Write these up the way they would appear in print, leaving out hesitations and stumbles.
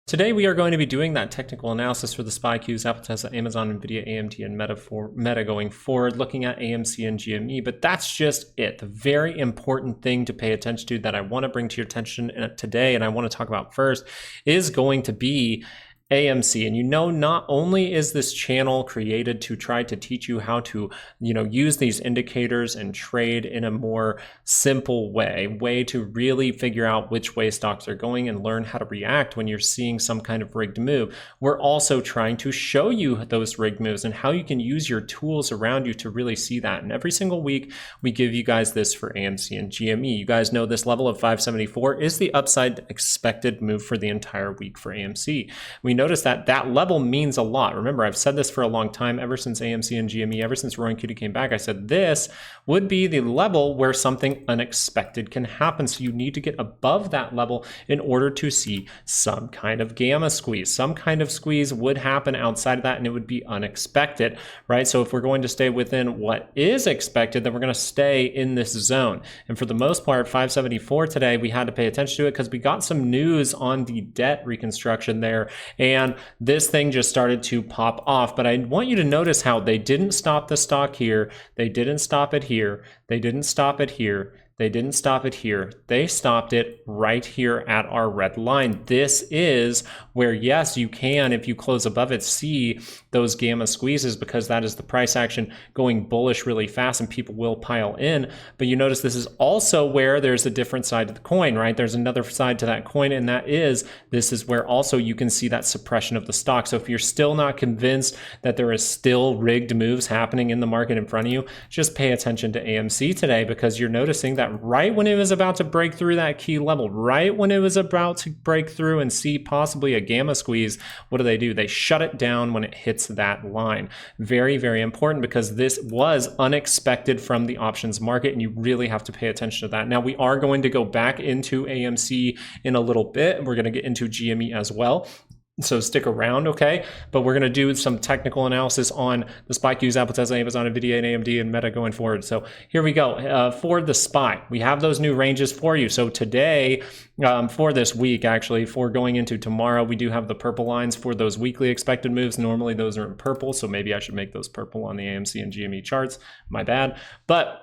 Today we are going to be doing that technical analysis for the SPY Qs, Apple, Tesla, Amazon, Nvidia, AMD, and Meta going forward, looking at AMC and GME. But that's just it. The very important thing to pay attention to that I want to bring to your attention today, and I want to talk about first, is going to be AMC. And not only is this channel created to try to teach you how to, use these indicators and trade in a more simple way to really figure out which way stocks are going and learn how to react when you're seeing some kind of rigged move. We're also trying to show you those rigged moves and how you can use your tools around you to really see that. And every single week, we give you guys this for AMC and GME. You guys know this level of 574 is the upside expected move for the entire week for AMC. We notice that that level means a lot. Remember, I've said this for a long time, ever since AMC and GME, ever since Roaring Cutie came back, I said this would be the level where something unexpected can happen. So you need to get above that level in order to see some kind of gamma squeeze. Some kind of squeeze would happen outside of that and it would be unexpected, right? So if we're going to stay within what is expected, then we're going to stay in this zone. And for the most part, 574 today, we had to pay attention to it because we got some news on the debt reconstruction there. And this thing just started to pop off. But I want you to notice how they didn't stop the stock here. They didn't stop it here. They didn't stop it here. They didn't stop it here. They stopped it right here at our red line. This is where, yes, you can, if you close above it, see those gamma squeezes because that is the price action going bullish really fast and people will pile in. But you notice this is also where there's a different side to the coin, right? There's another side to that coin, and this is where also you can see that suppression of the stock. So if you're still not convinced that there is still rigged moves happening in the market in front of you, just pay attention to AMC today because you're noticing that right when it was about to break through that key level, right when it was about to break through and see possibly a gamma squeeze, what do? They shut it down when it hits that line. Very, very important because this was unexpected from the options market and you really have to pay attention to that. Now we are going to go back into AMC in a little bit. We're going to get into GME as well. So stick around, okay? But we're going to do some technical analysis on the SPY Qs, Apple, Tesla, Amazon, Nvidia, and AMD, and Meta going forward. So here we go. For the SPY, we have those new ranges for you. So today, for this week, actually, for going into tomorrow, we do have the purple lines for those weekly expected moves. Normally, those are in purple, so maybe I should make those purple on the AMC and GME charts. My bad. But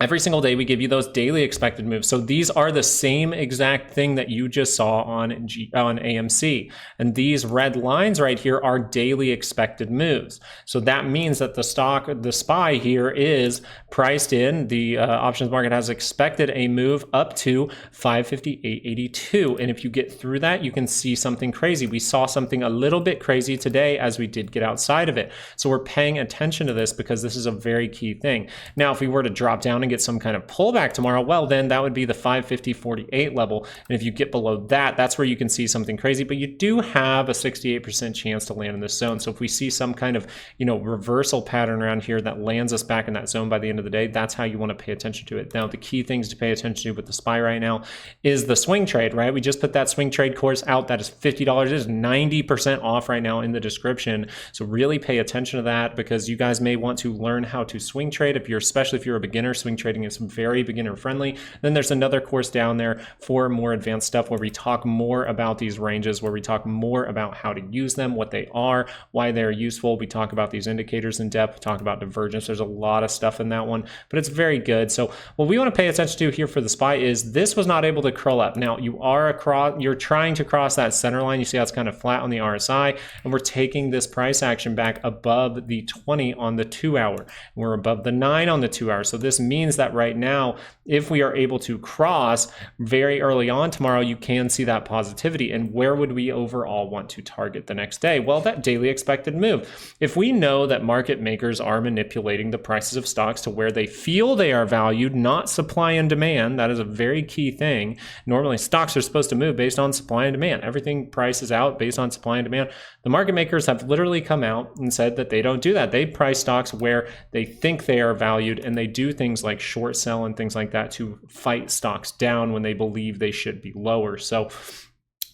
every single day, we give you those daily expected moves. So these are the same exact thing that you just saw on AMC. And these red lines right here are daily expected moves. So that means that the SPY here is priced in. The options market has expected a move up to 558.82. And if you get through that, you can see something crazy. We saw something a little bit crazy today as we did get outside of it. So we're paying attention to this because this is a very key thing. Now, if we were to drop down and get some kind of pullback tomorrow, well, then that would be the 550.48 level. And if you get below that, that's where you can see something crazy, but you do have a 68% chance to land in this zone. So if we see some kind of, reversal pattern around here that lands us back in that zone by the end of the day, that's how you want to pay attention to it. Now, the key things to pay attention to with the SPY right now is the swing trade, right? We just put that swing trade course out. That is $50. It is 90% off right now in the description. So really pay attention to that because you guys may want to learn how to swing trade. Especially if you're a beginner, swing trading is very beginner friendly. Then there's another course down there for more advanced stuff where we talk more about these ranges, where we talk more about how to use them, what they are, why they're useful. We talk about these indicators in depth, talk about divergence. There's a lot of stuff in that one, but it's very good. So what we want to pay attention to here for the SPY is this was not able to curl up. Now you're trying to cross that center line. You see how it's kind of flat on the RSI, and we're taking this price action back above the 20 on the 2 hour. We're above the 9 on the 2 hour. So this means that right now, if we are able to cross very early on tomorrow, you can see that positivity. And where would we overall want to target the next day? Well, that daily expected move. If we know that market makers are manipulating the prices of stocks to where they feel they are valued, not supply and demand, that is a very key thing. Normally, stocks are supposed to move based on supply and demand. Everything prices out based on supply and demand. The market makers have literally come out and said that they don't do that. They price stocks where they think they are valued, and they do things like short sell and things like that to fight stocks down when they believe they should be lower. So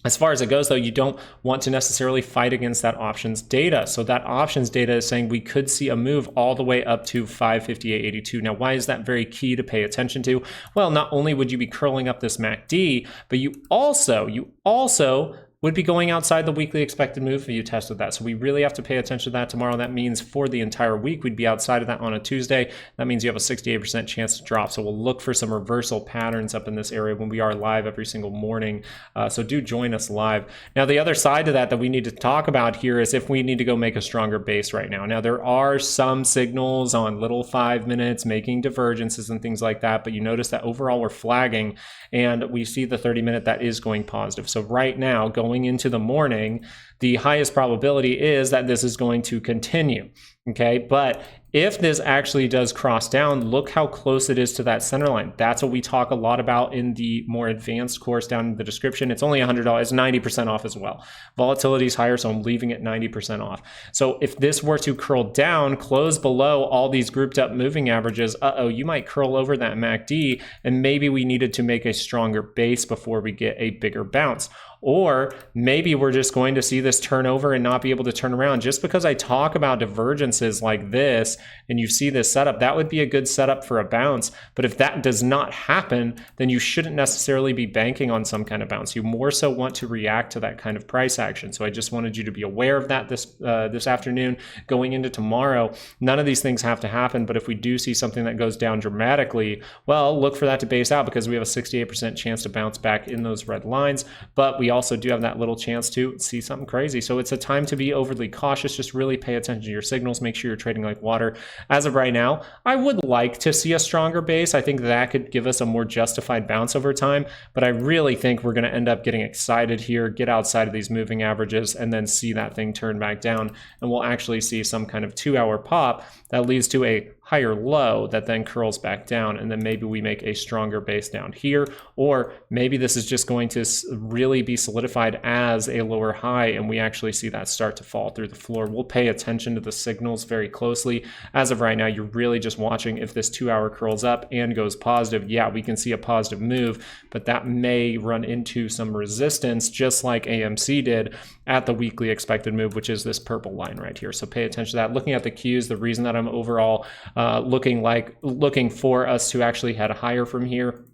as far as it goes, though, you don't want to necessarily fight against that options data. So that options data is saying we could see a move all the way up to 558.82. Now, why is that very key to pay attention to? Well, not only would you be curling up this MACD, but you also would be going outside the weekly expected move if you tested that. So we really have to pay attention to that tomorrow. That means for the entire week, we'd be outside of that on a Tuesday. That means you have a 68% chance to drop. So we'll look for some reversal patterns up in this area when we are live every single morning. So do join us live. Now, the other side to that we need to talk about here is if we need to go make a stronger base right now. Now, there are some signals on little 5 minutes making divergences and things like that, but you notice that overall we're flagging and we see the 30-minute that is going positive. So right now, going into the morning, the highest probability is that this is going to continue, okay? But if this actually does cross down, look how close it is to that center line. That's what we talk a lot about in the more advanced course down in the description. It's only $100, it's 90% off as well. Volatility is higher, so I'm leaving it 90% off. So if this were to curl down, close below all these grouped up moving averages, you might curl over that MACD, and maybe we needed to make a stronger base before we get a bigger bounce. Or maybe we're just going to see this turnover and not be able to turn around. Just because I talk about divergences like this and you see this setup, that would be a good setup for a bounce. But if that does not happen, then you shouldn't necessarily be banking on some kind of bounce. You more so want to react to that kind of price action. So I just wanted you to be aware of that this afternoon. Going into tomorrow, none of these things have to happen. But if we do see something that goes down dramatically, well, look for that to base out because we have a 68% chance to bounce back in those red lines. But we also do have that little chance to see something crazy. So it's a time to be overly cautious. Just really pay attention to your signals. Make sure you're trading like water. As of right now, I would like to see a stronger base. I think that could give us a more justified bounce over time. But I really think we're going to end up getting excited here, get outside of these moving averages, and then see that thing turn back down. And we'll actually see some kind of 2-hour pop that leads to a higher low that then curls back down, and then maybe we make a stronger base down here, or maybe this is just going to really be solidified as a lower high and we actually see that start to fall through the floor. We'll pay attention to the signals very closely. As of right now, you're really just watching if this 2-hour curls up and goes positive. Yeah, we can see a positive move, but that may run into some resistance just like AMC did at the weekly expected move, which is this purple line right here. So pay attention to that. Looking at the Qs, the reason that I'm overall looking for us to actually head higher from here,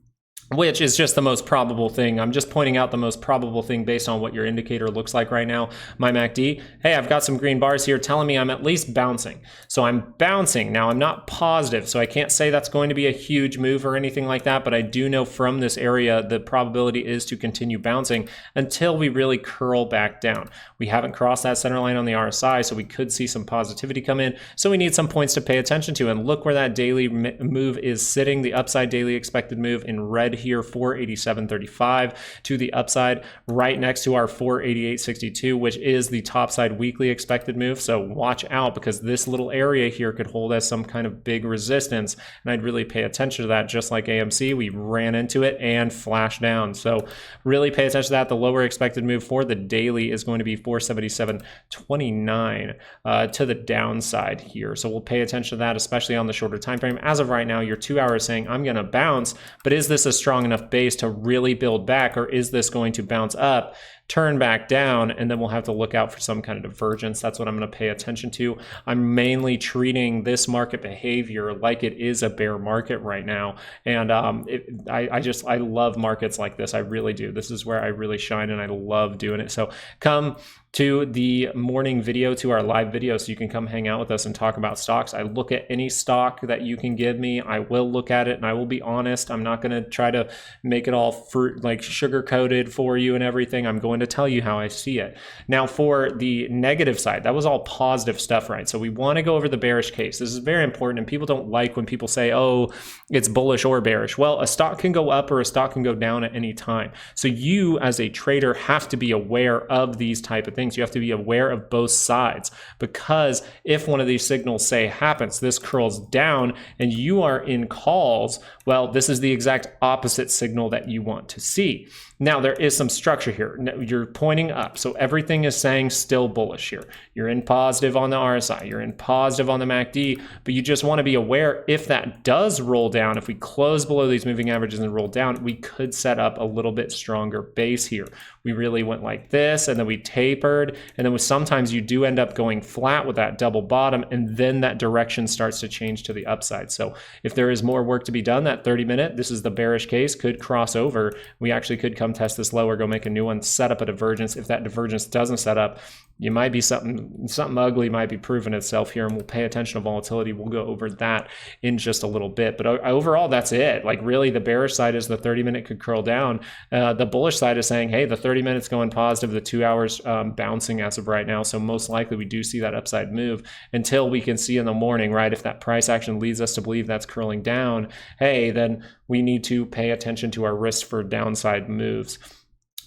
which is just the most probable thing. I'm just pointing out the most probable thing based on what your indicator looks like right now. My MACD, hey, I've got some green bars here telling me I'm at least bouncing. So I'm bouncing. Now I'm not positive, so I can't say that's going to be a huge move or anything like that, but I do know from this area, the probability is to continue bouncing until we really curl back down. We haven't crossed that center line on the RSI, so we could see some positivity come in. So we need some points to pay attention to, and look where that daily move is sitting, the upside daily expected move in red here, 487.35 to the upside, right next to our 488.62, which is the topside weekly expected move. So watch out, because this little area here could hold as some kind of big resistance, and I'd really pay attention to that. Just like AMC, we ran into it and flashed down. So really pay attention to that. The lower expected move for the daily is going to be 477.29 to the downside here. So we'll pay attention to that, especially on the shorter time frame. As of right now, your 2 hours saying I'm going to bounce, but is this a strong enough base to really build back, or is this going to bounce up, turn back down, and then we'll have to look out for some kind of divergence? That's what I'm going to pay attention to. I'm mainly treating this market behavior like it is a bear market right now, and I love markets like this. I really do. This is where I really shine, and I love doing it. So come to the morning video, to our live video, so you can come hang out with us and talk about stocks. I look at any stock that you can give me. I will look at it, and I will be honest. I'm not going to try to make it all fruit like sugar coated for you and everything. I'm going to tell you how I see it. Now, for the negative side, that was all positive stuff, right? So we want to go over the bearish case. This is very important, and people don't like when people say, oh, it's bullish or bearish. Well, a stock can go up or a stock can go down at any time. So you as a trader have to be aware of these type of things. You have to be aware of both sides, because if one of these signals, say, happens, this curls down and you are in calls, well, this is the exact opposite signal that you want to see. Now, there is some structure here. You're pointing up, so everything is saying still bullish here. You're in positive on the RSI, you're in positive on the MACD, but you just want to be aware if that does roll down, if we close below these moving averages and roll down, we could set up a little bit stronger base here. We really went like this, and then we tapered, and then sometimes you do end up going flat with that double bottom, and then that direction starts to change to the upside. So if there is more work to be done, that 30-minute, this is the bearish case, could cross over. We actually could come come test this lower, go make a new one, set up a divergence. If that divergence doesn't set up, you might be something ugly might be proving itself here, and we'll pay attention to volatility. We'll go over that in just a little bit. But overall, that's it. Like really, the bearish side is the 30-minute could curl down. The bullish side is saying, hey, the 30 minutes going positive, the 2 hours bouncing as of right now. So most likely we do see that upside move until we can see in the morning, right? If that price action leads us to believe that's curling down, hey, then we need to pay attention to our risk for downside moves.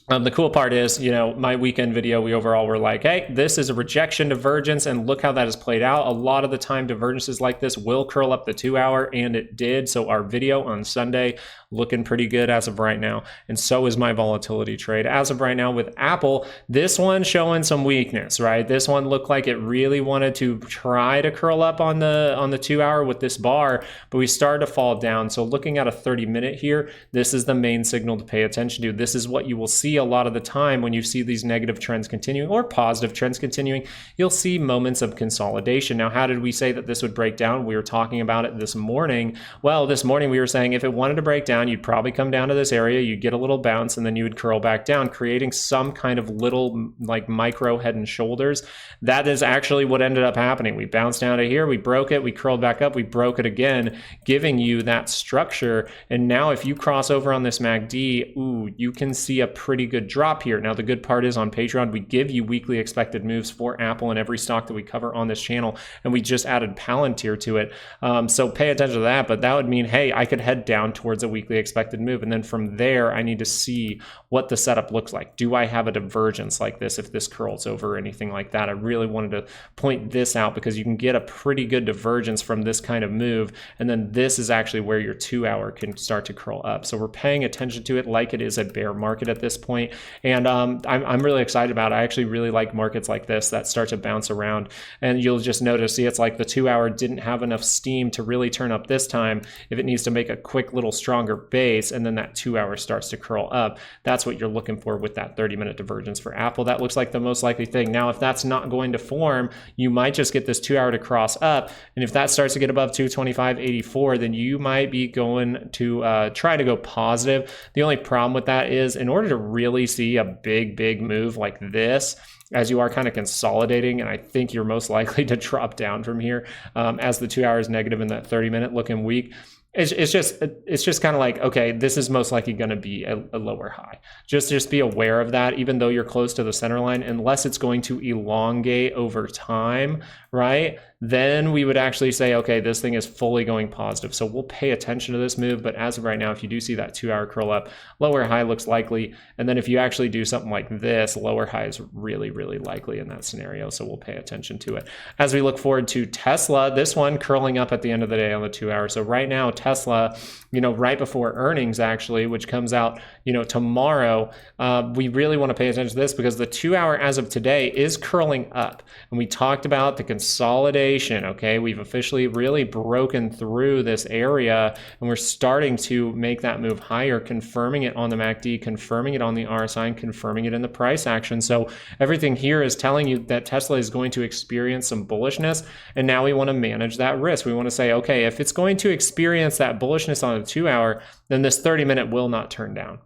The cool part is, you know, my weekend video, we overall were like, hey, this is a rejection divergence, and look how that has played out. A lot of the time, divergences like this will curl up the 2 hour, and it did. So our video on Sunday looking pretty good as of right now, and so is my volatility trade as of right now with Apple. This one showing some weakness, right? This one looked like it really wanted to try to curl up on the 2 hour with this bar, but we started to fall down. So looking at a 30-minute here, this is the main signal to pay attention to. This is what you will see a lot of the time when you see these negative trends continuing or positive trends continuing. You'll see moments of consolidation. Now, how did we say that this would break down? We were talking about it this morning. Well, this morning we were saying if it wanted to break down, you'd probably come down to this area, you'd get a little bounce, and then you would curl back down, creating some kind of little like micro head and shoulders. That is actually what ended up happening. We bounced down to here, we broke it, we curled back up, we broke it again, giving you that structure. And now if you cross over on this MACD, ooh, you can see a pretty good drop here. Now, the good part is on Patreon, we give you weekly expected moves for Apple and every stock that we cover on this channel, and we just added Palantir to it. So pay attention to that, but that would mean, hey, I could head down towards a weekly expected move, and then from there, I need to see what the setup looks like. Do I have a divergence like this if this curls over or anything like that? I really wanted to point this out because you can get a pretty good divergence from this kind of move, and then this is actually where your 2 hour can start to curl up. So we're paying attention to it like it is a bear market at this point. And I'm really excited about it. I actually really like markets like this that start to bounce around. And you'll just notice, see, it's like the 2 hour didn't have enough steam to really turn up this time. If it needs to make a quick little stronger base, and then that 2 hour starts to curl up, that's what you're looking for with that 30-minute divergence for Apple. That looks like the most likely thing. Now, if that's not going to form, you might just get this 2 hour to cross up. And if that starts to get above 225.84, then you might be going to try to go positive. The only problem with that is in order to really see a big move like this, as you are kind of consolidating, and I think you're most likely to drop down from here as the 2 hours negative and that 30-minute looking weak. It's just kind of like, okay, this is most likely going to be a lower high. Just be aware of that, even though you're close to the center line, unless it's going to elongate over time, right? Then we would actually say, okay, this thing is fully going positive. So we'll pay attention to this move. But as of right now, if you do see that 2 hour curl up, lower high looks likely. And then if you actually do something like this, lower high is really likely in that scenario. So we'll pay attention to it. As we look forward to Tesla, this one curling up at the end of the day on the 2 hour. So right now, Tesla, you know, right before earnings actually, which comes out, you know, tomorrow, we really want to pay attention to this because the 2 hour as of today is curling up. And we talked about the consolidation. Okay, we've officially really broken through this area, and we're starting to make that move higher, confirming it on the MACD, confirming it on the RSI, and confirming it in the price action. So everything here is telling you that Tesla is going to experience some bullishness, and now we want to manage that risk. We want to say, okay, if it's going to experience that bullishness on the 2 hour, then this 30-minute will not turn down.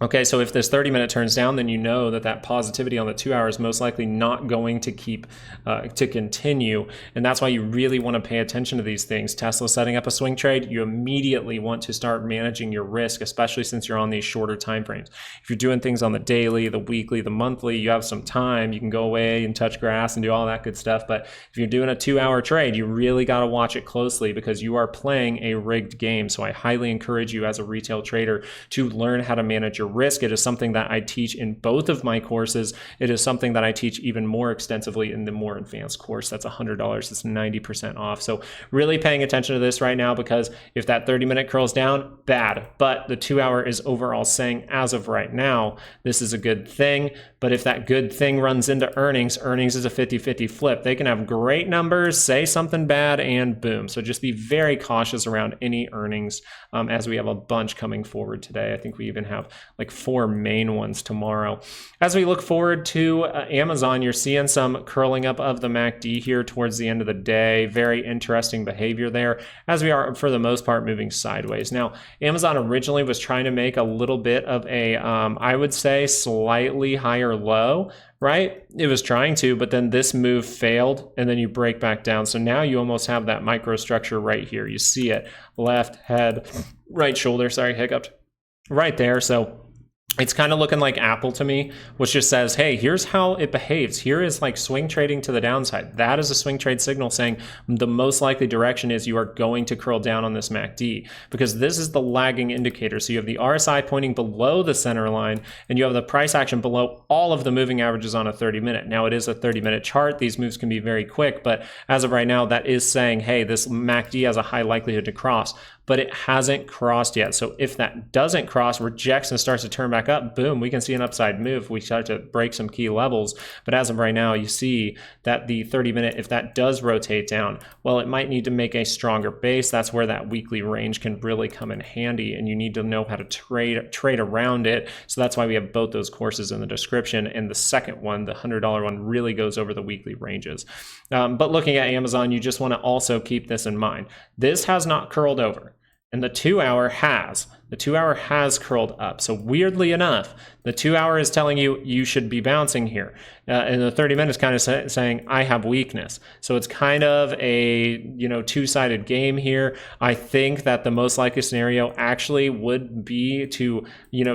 Okay, so if this 30-minute turns down, then you know that that positivity on the 2 hour is most likely not going to continue. And that's why you really want to pay attention to these things. Tesla setting up a swing trade, you immediately want to start managing your risk, especially since you're on these shorter time frames. If you're doing things on the daily, the weekly, the monthly, you have some time, you can go away and touch grass and do all that good stuff. But if you're doing a 2 hour trade, you really got to watch it closely because you are playing a rigged game. So I highly encourage you as a retail trader to learn how to manage your risk. It is something that I teach in both of my courses. It is something that I teach even more extensively in the more advanced course. That's $100. It's 90% off. So really paying attention to this right now because if that 30-minute curls down, bad. But the 2 hour is overall saying as of right now, this is a good thing. But if that good thing runs into earnings is a 50-50 flip. They can have great numbers, say something bad, and boom. So just be very cautious around any earnings as we have a bunch coming forward today. I think we even have like 4 main ones tomorrow. As we look forward to Amazon, you're seeing some curling up of the MACD here towards the end of the day. Very interesting behavior there, as we are for the most part moving sideways. Now, Amazon originally was trying to make a little bit of a, I would say, slightly higher low, right? It was trying to, but then this move failed, and then you break back down. So now you almost have that microstructure right here. You see it, left head, right shoulder, sorry, hiccuped, right there. So it's kind of looking like Apple to me, which just says, hey, here's how it behaves. Here is like swing trading to the downside. That is a swing trade signal saying the most likely direction is you are going to curl down on this MACD, because this is the lagging indicator. So you have the RSI pointing below the center line, and you have the price action below all of the moving averages on a 30-minute. Now, it is a 30-minute chart. These moves can be very quick, but as of right now, that is saying, hey, this MACD has a high likelihood to cross, but it hasn't crossed yet. So if that doesn't cross, rejects and starts to turn back up, boom, we can see an upside move. We start to break some key levels. But as of right now, you see that the 30-minute, if that does rotate down, well, it might need to make a stronger base. That's where that weekly range can really come in handy, and you need to know how to trade around it. So that's why we have both those courses in the description. And the second one, the $100 one, really goes over the weekly ranges. But looking at Amazon, you just want to also keep this in mind. This has not curled over, and the 2-hour has. The 2-hour has curled up. So weirdly enough, the 2-hour is telling you you should be bouncing here. And the 30-minute is kind of saying, I have weakness. So it's kind of a, two-sided game here. I think that the most likely scenario actually would be to,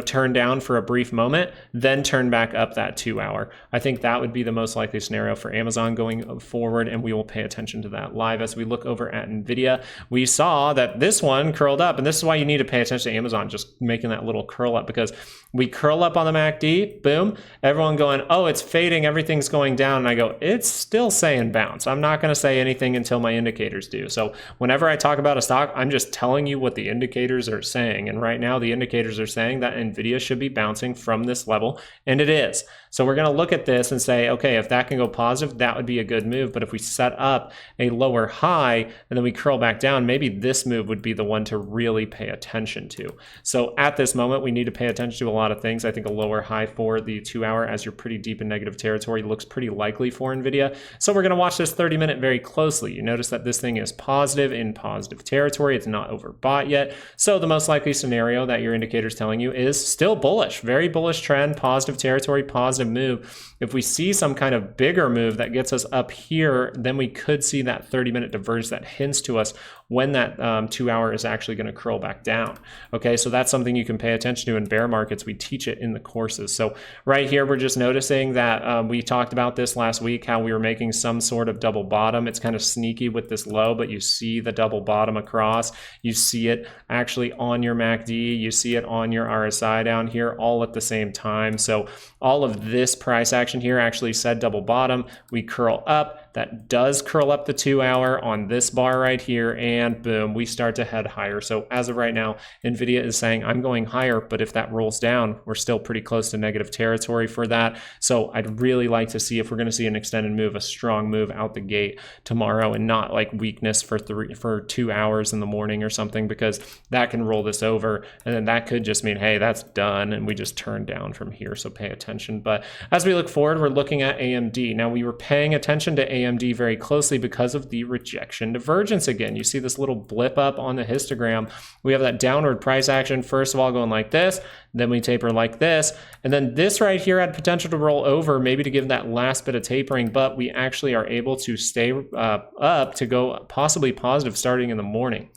turn down for a brief moment, then turn back up that 2-hour. I think that would be the most likely scenario for Amazon going forward, and we will pay attention to that live. As we look over at Nvidia, we saw that this one curled up, and this is why you need to pay attention to Amazon just making that little curl up, because we curl up on the MACD, boom, everyone going, oh, it's fading, everything's going down, and I go, it's still saying bounce. I'm not going to say anything until my indicators do. So whenever I talk about a stock, I'm just telling you what the indicators are saying, and right now the indicators are saying that Nvidia should be bouncing from this level, and it is. So we're going to look at this and say, okay, if that can go positive, that would be a good move. But if we set up a lower high and then we curl back down, maybe this move would be the one to really pay attention to. So at this moment, we need to pay attention to a lot of things. I think a lower high for the 2-hour, as you're pretty deep in negative territory, looks pretty likely for Nvidia. So we're going to watch this 30-minute very closely. You notice that this thing is positive in positive territory. It's not overbought yet. So the most likely scenario that your indicator is telling you is still bullish, very bullish trend, positive territory, positive move. If we see some kind of bigger move that gets us up here, then we could see that 30-minute diverge that hints to us when that 2-hour is actually going to curl back down. Okay, so that's something you can pay attention to in bear markets. We teach it in the courses. So right here, we're just noticing that we talked about this last week, how we were making some sort of double bottom. It's kind of sneaky with this low, but you see the double bottom across. You see it actually on your MACD. You see it on your RSI down here, all at the same time. So all of this price action here actually said double bottom. We curl up. That does curl up the 2-hour on this bar right here, and boom, we start to head higher. So as of right now, Nvidia is saying I'm going higher, but if that rolls down, we're still pretty close to negative territory for that. So I'd really like to see if we're going to see an extended move, a strong move out the gate tomorrow, and not like weakness for 2 hours in the morning or something, because that can roll this over, and then that could just mean, hey, that's done, and we just turn down from here. So pay attention. But as we look forward, we're looking at AMD. Now, we were paying attention to AMD very closely because of the rejection divergence again. You see this little blip up on the histogram. We have that downward price action, first of all, going like this, then we taper like this, and then this right here had potential to roll over, maybe to give that last bit of tapering, but we actually are able to stay up to go possibly positive starting in the morning.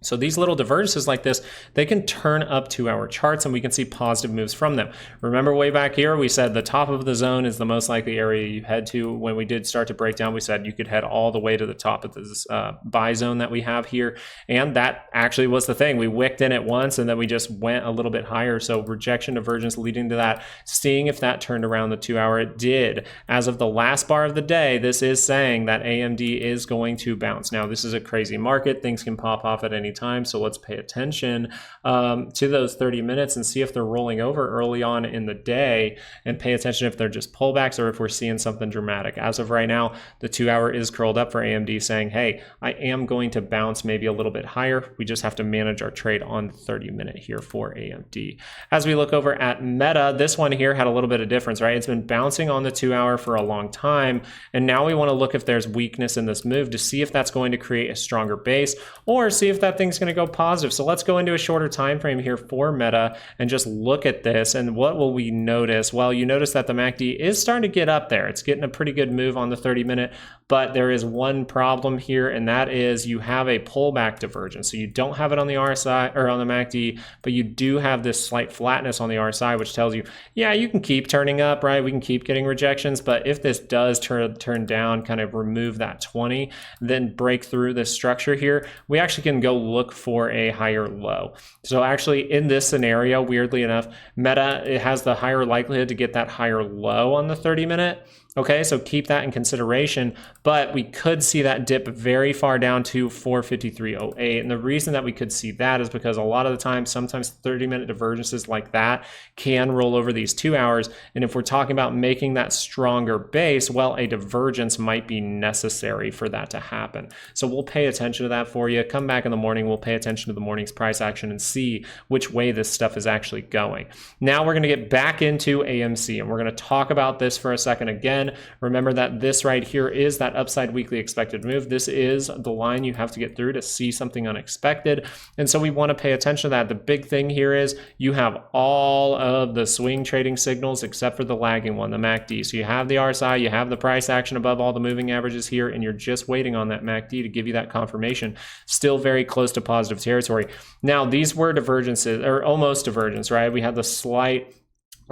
So these little divergences like this, they can turn up 2-hour charts, and we can see positive moves from them. Remember way back here, we said the top of the zone is the most likely area you head to. When we did start to break down, we said you could head all the way to the top of this buy zone that we have here. And that actually was the thing. We wicked in it once, and then we just went a little bit higher. So rejection divergence leading to that, seeing if that turned around the 2-hour. It did. As of the last bar of the day, this is saying that AMD is going to bounce. Now, this is a crazy market. Things can pop off at any time. So let's pay attention to those 30 minutes and see if they're rolling over early on in the day, and pay attention if they're just pullbacks or if we're seeing something dramatic. As of right now, the 2-hour is curled up for AMD, saying, hey, I am going to bounce maybe a little bit higher. We just have to manage our trade on the 30-minute here for AMD. As we look over at Meta, this one here had a little bit of difference, right? It's been bouncing on the 2-hour for a long time, and now we want to look if there's weakness in this move to see if that's going to create a stronger base or see if that thing's going to go positive. So let's go into a shorter time frame here for Meta and just look at this. And what will we notice? Well, you notice that the MACD is starting to get up there. It's getting a pretty good move on the 30-minute, but there is one problem here, and that is you have a pullback divergence. So you don't have it on the RSI or on the MACD, but you do have this slight flatness on the RSI, which tells you, yeah, you can keep turning up, right? We can keep getting rejections, but if this does turn down, kind of remove that 20, then break through this structure here, we actually can go look for a higher low. So actually in this scenario, weirdly enough, Meta, it has the higher likelihood to get that higher low on the 30-minute. Okay, so keep that in consideration, but we could see that dip very far down to 453.08. And the reason that we could see that is because a lot of the time, sometimes 30-minute divergences like that can roll over these 2 hours. And if we're talking about making that stronger base, well, a divergence might be necessary for that to happen. So we'll pay attention to that for you. Come back in the morning, we'll pay attention to the morning's price action and see which way this stuff is actually going. Now we're gonna get back into AMC, and we're gonna talk about this for a second again. Remember that this right here is that upside weekly expected move. This is the line you have to get through to see something unexpected. And so we want to pay attention to that. The big thing here is you have all of the swing trading signals except for the lagging one, the MACD. So you have the RSI, you have the price action above all the moving averages here, and you're just waiting on that MACD to give you that confirmation. Still very close to positive territory. Now, these were divergences, or almost divergence, right? We had the slight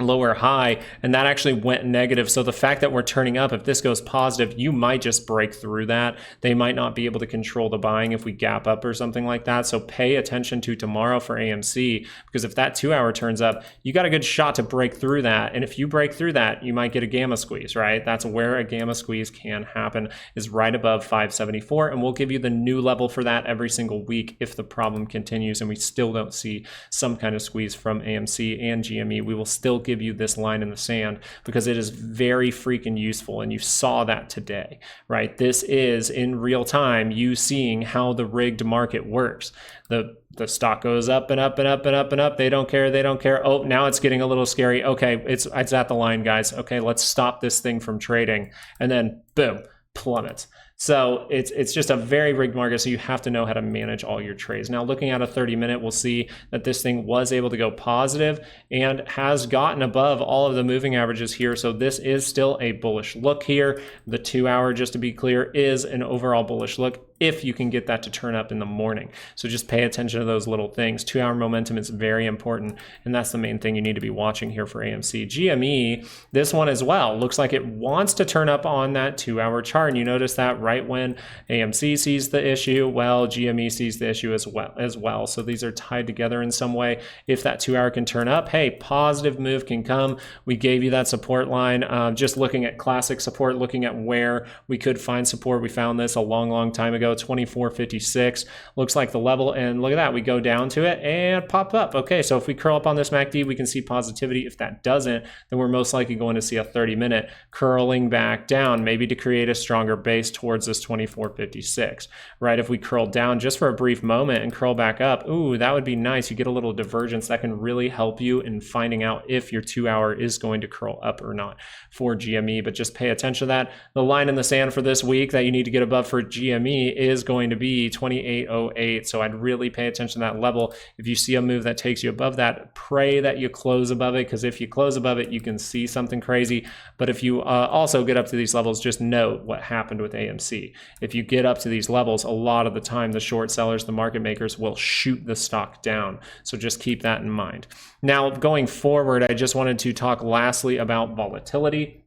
lower high, and that actually went negative. So the fact that we're turning up, if this goes positive, you might just break through that. They might not be able to control the buying if we gap up or something like that. So pay attention to tomorrow for AMC, because if that 2-hour turns up, you got a good shot to break through that. And if you break through that, you might get a gamma squeeze, right? That's where a gamma squeeze can happen, is right above 574. And we'll give you the new level for that every single week if the problem continues and we still don't see some kind of squeeze from AMC and GME. We will still give you this line in the sand because it is very freaking useful, and you saw that today, right? This is in real time, you seeing how the rigged market works. The stock goes up and up and up and up and up. They don't care. They don't care. Oh, now it's getting a little scary. Okay, it's at the line, guys. Okay, let's stop this thing from trading. And then boom, plummets. So it's just a very rigged market, so you have to know how to manage all your trades. Now, looking at a 30-minute, we'll see that this thing was able to go positive and has gotten above all of the moving averages here. So this is still a bullish look here. The 2-hour, just to be clear, is an overall bullish look if you can get that to turn up in the morning. So just pay attention to those little things. 2-hour momentum is very important, and that's the main thing you need to be watching here for AMC. GME, this one as well, looks like it wants to turn up on that 2-hour chart, and you notice that right when AMC sees the issue, well, GME sees the issue as well. So these are tied together in some way. If that 2-hour can turn up, hey, positive move can come. We gave you that support line. Just looking at classic support, looking at where we could find support. We found this a long time ago, 24.56 looks like the level, and look at that, we go down to it and pop up. Okay, so if we curl up on this MACD, we can see positivity. If that doesn't, then we're most likely going to see a 30-minute curling back down, maybe to create a stronger base towards this 24.56, right? If we curl down just for a brief moment and curl back up, ooh, that would be nice. You get a little divergence that can really help you in finding out if your 2-hour is going to curl up or not for GME. But just pay attention to that. The line in the sand for this week that you need to get above for GME is going to be 28.08. So I'd really pay attention to that level. If you see a move that takes you above that, pray that you close above it, because if you close above it, you can see something crazy. But if you also get up to these levels, just note what happened with AMC. If you get up to these levels, a lot of the time, the short sellers, the market makers, will shoot the stock down. So just keep that in mind. Now, going forward, I just wanted to talk lastly about volatility.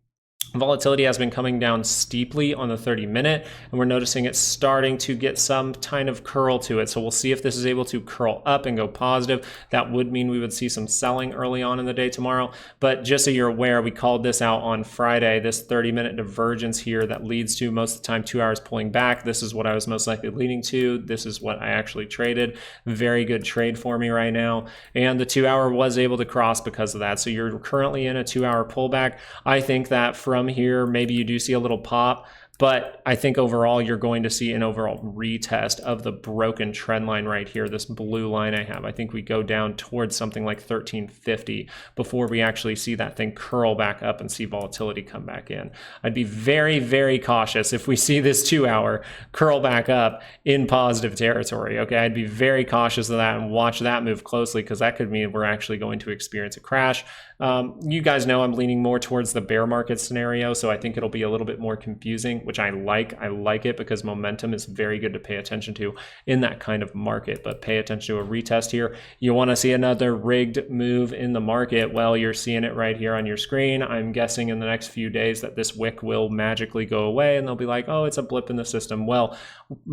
Volatility has been coming down steeply on the 30-minute, and we're noticing it's starting to get some kind of curl to it. So we'll see if this is able to curl up and go positive. That would mean we would see some selling early on in the day tomorrow. But just so you're aware, we called this out on Friday, this 30-minute divergence here that leads to most of the time 2 hours pulling back. This is what I was most likely leading to. This is what I actually traded. Very good trade for me right now. And the 2 hour was able to cross because of that. So you're currently in a 2 hour pullback. I think that from here, maybe you do see a little pop, but I think overall you're going to see an overall retest of the broken trend line right here, this blue line I have. I think we go down towards something like 1350 before we actually see that thing curl back up and see volatility come back in. I'd be very, very cautious if we see this 2 hour curl back up in positive territory. Okay, I'd be very cautious of that and watch that move closely, because that could mean we're actually going to experience a crash. You guys know I'm leaning more towards the bear market scenario, so I think it'll be a little bit more confusing, which I like. I like it because momentum is very good to pay attention to in that kind of market. But pay attention to a retest here. You want to see another rigged move in the market. Well, you're seeing it right here on your screen. I'm guessing in the next few days that this wick will magically go away, and they'll be like, oh, it's a blip in the system. Well,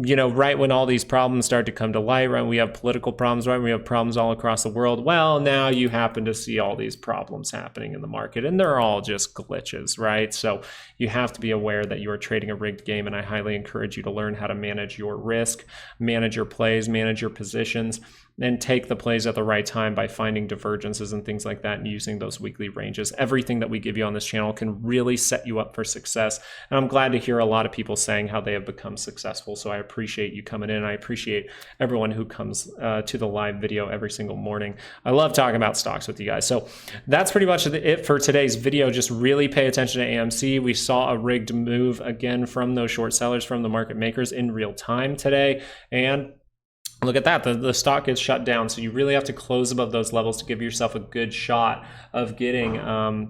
you know, right when all these problems start to come to light, right, we have political problems, right, we have problems all across the world. Well, now you happen to see all these problems happening in the market, and they're all just glitches, right? So you have to be aware that you are trading a rigged game, and I highly encourage you to learn how to manage your risk, manage your plays, manage your positions, and take the plays at the right time by finding divergences and things like that and using those weekly ranges. Everything that we give you on this channel can really set you up for success, and I'm glad to hear a lot of people saying how they have become successful. So I appreciate you coming in. I appreciate everyone who comes to the live video every single morning. I love talking about stocks with you guys. So that's pretty much it for today's video. Just really pay attention to AMC. We saw a rigged move again from those short sellers, from the market makers in real time today, and look at that, the stock gets shut down. So you really have to close above those levels to give yourself a good shot of getting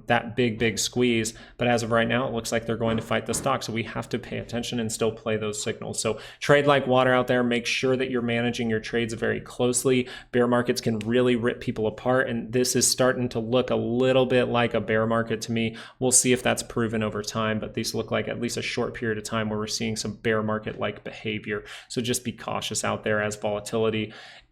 that big squeeze. But as of right now, it looks like they're going to fight the stock. So we have to pay attention and still play those signals. So trade like water out there. Make sure that you're managing your trades very closely. Bear markets can really rip people apart, and this is starting to look a little bit like a bear market to me. We'll see if that's proven over time, but these look like at least a short period of time where we're seeing some bear market-like behavior. So just be cautious out there as volatility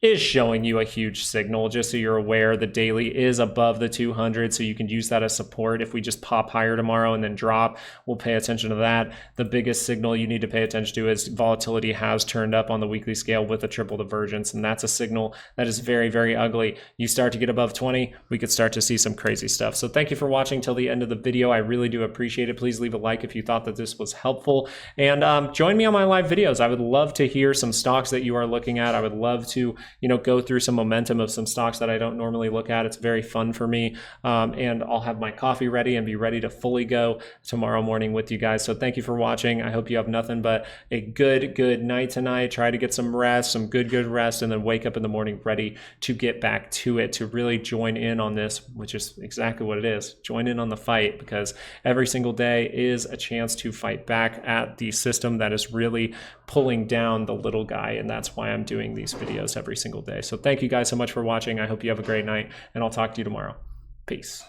is showing you a huge signal. Just so you're aware, the daily is above the 200, so you can use that as support. If we just pop higher tomorrow and then drop, we'll pay attention to that. The biggest signal you need to pay attention to is volatility has turned up on the weekly scale with a triple divergence, and that's a signal that is very, very ugly. You start to get above 20, we could start to see some crazy stuff. So thank you for watching till the end of the video. I really do appreciate it. Please leave a like if you thought that this was helpful, and join me on my live videos. I would love to hear some stocks that you are looking at. I would love to, go through some momentum of some stocks that I don't normally look at. It's very fun for me, and I'll have my coffee ready and be ready to fully go tomorrow morning with you guys. So thank you for watching. I hope you have nothing but a good night tonight. Try to get some rest, some good rest, and then wake up in the morning ready to get back to it, to really join in on this, which is exactly what it is. Join in on the fight, because every single day is a chance to fight back at the system that is really pulling down the little guy, and that's why I'm doing these videos every single day. So thank you guys so much for watching. I hope you have a great night, and I'll talk to you tomorrow. Peace.